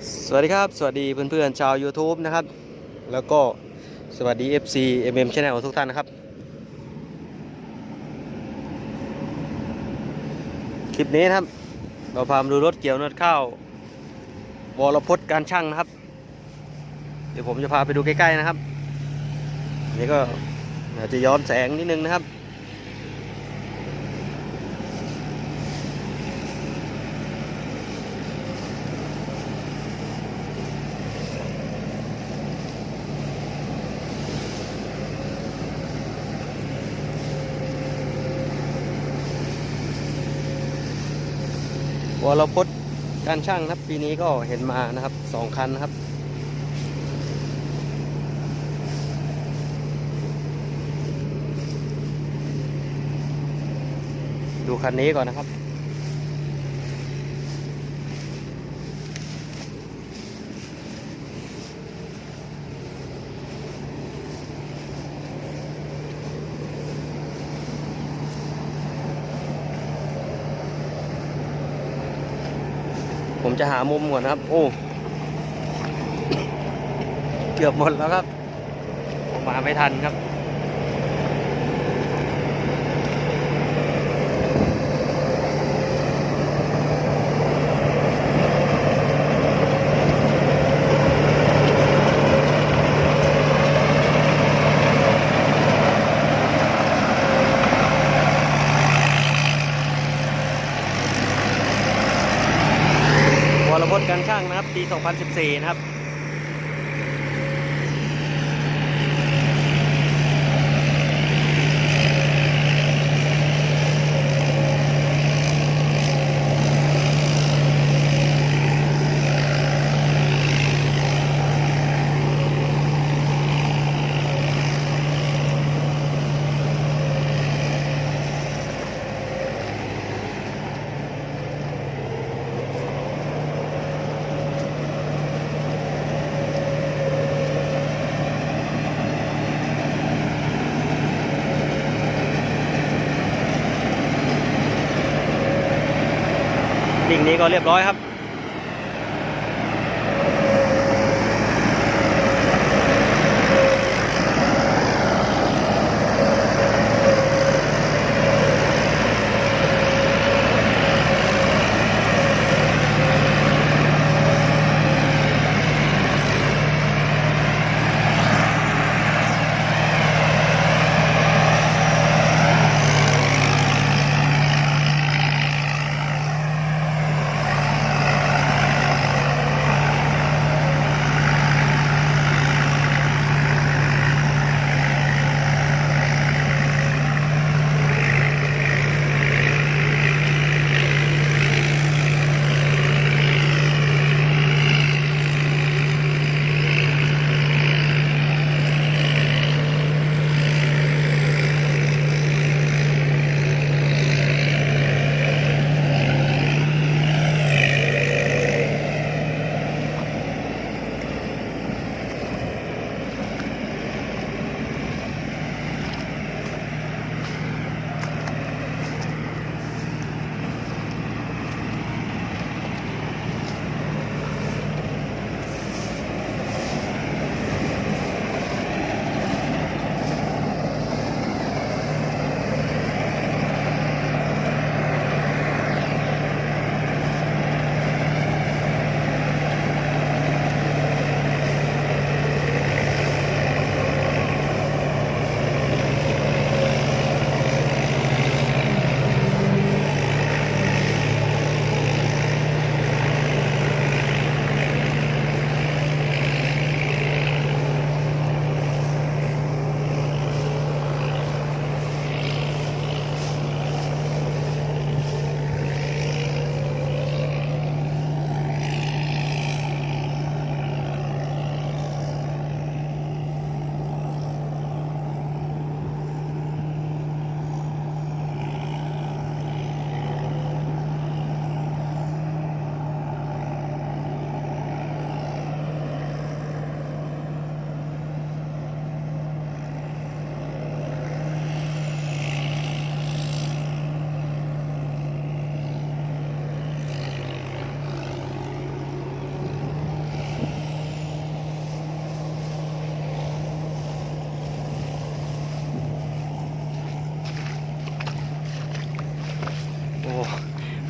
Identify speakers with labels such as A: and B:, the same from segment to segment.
A: สวัสดีครับสวัสดีเพื่อนๆชาว YouTube นะครับแล้วก็สวัสดี FC MM Channel ทุกท่านนะครับคลิปนี้นะครับเราพามาดูรถเกี่ยวนวดข้าววรพจน์การช่างนะครับเดี๋ยวผมจะพาไปดูใกล้ๆนะครับนี่ก็อาจจะย้อนแสงนิดนึงนะครับวรพจน์การช่างครับปีนี้ก็เห็นมานะครับ2 คันนะครับดูคันนี้ก่อนนะครับผมจะหามุมก่อนนะครับโอ้เกือบหมดแล้วครับผมมาไม่ทันครับวรพจน์การช่างนะครับปี 2014 นะครับดิ่งนี้ก็เรียบร้อยครับ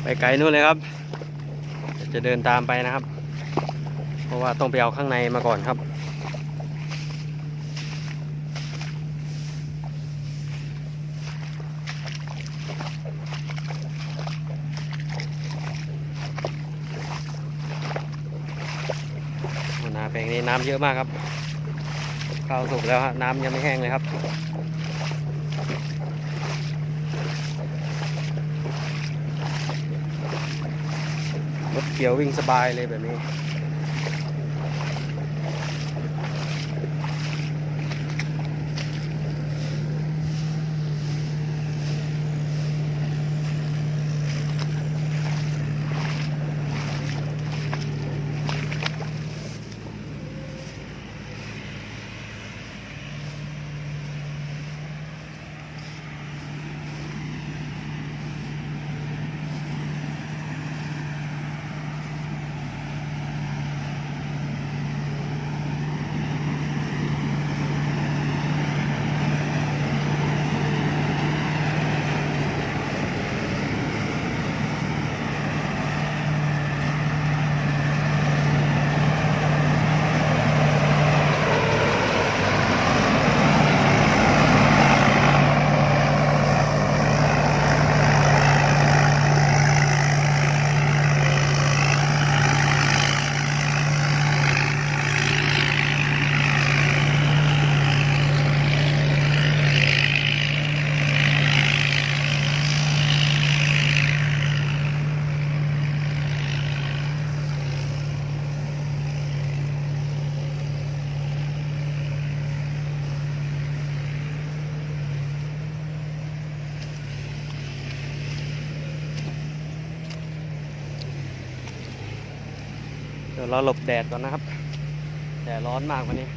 A: ไปไกลนู่นเลยครับจะเดินตามไปนะครับเพราะว่าต้องไปเอาข้างในมาก่อนครับนาแปลงนี้น้ำเยอะมากครับข้าวสุกแล้วฮะน้ำยังไม่แห้งเลยครับรถเกี่ยววิ่งสบายเลยแบบนี้เดี๋ยวเราหลบแดดก่อนนะครับแดดร้อนมากวันนี้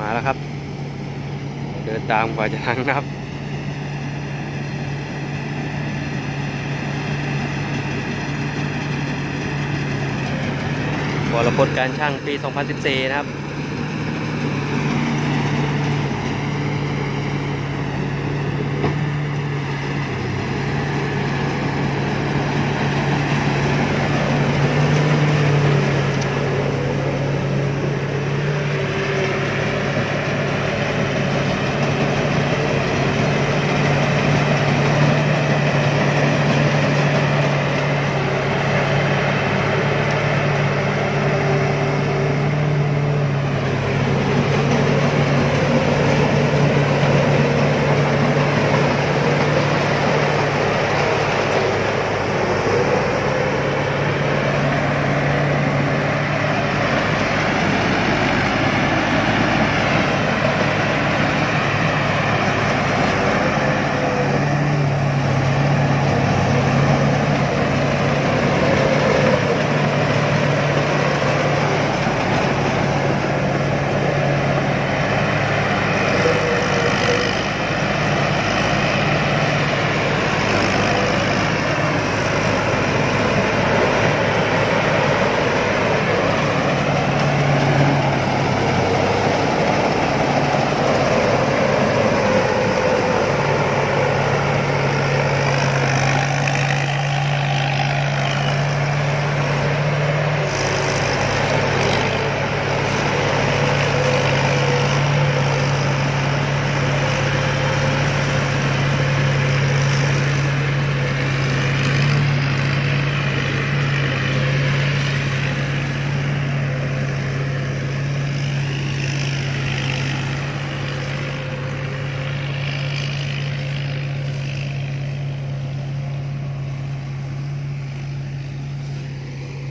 A: มาแล้วครับเดินตามกว่าจะทันนะครับวรพจน์การช่างปี 2014 นะครับ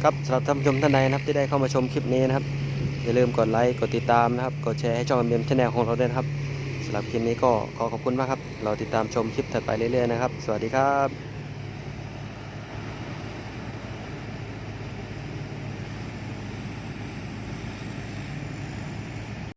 A: ครับสำหรับท่านผู้ชมท่านใดนะครับที่ได้เข้ามาชมคลิปนี้นะครับอย่าลืมกดไลค์กดติดตามนะครับกดแชร์ให้ช่องเอ็มชาแนลของเราด้วยนะครับสำหรับคลิปนี้ก็ขอขอบคุณมากครับเราติดตามชมคลิปถัดไปเรื่อยๆนะครับสวัสดีครับ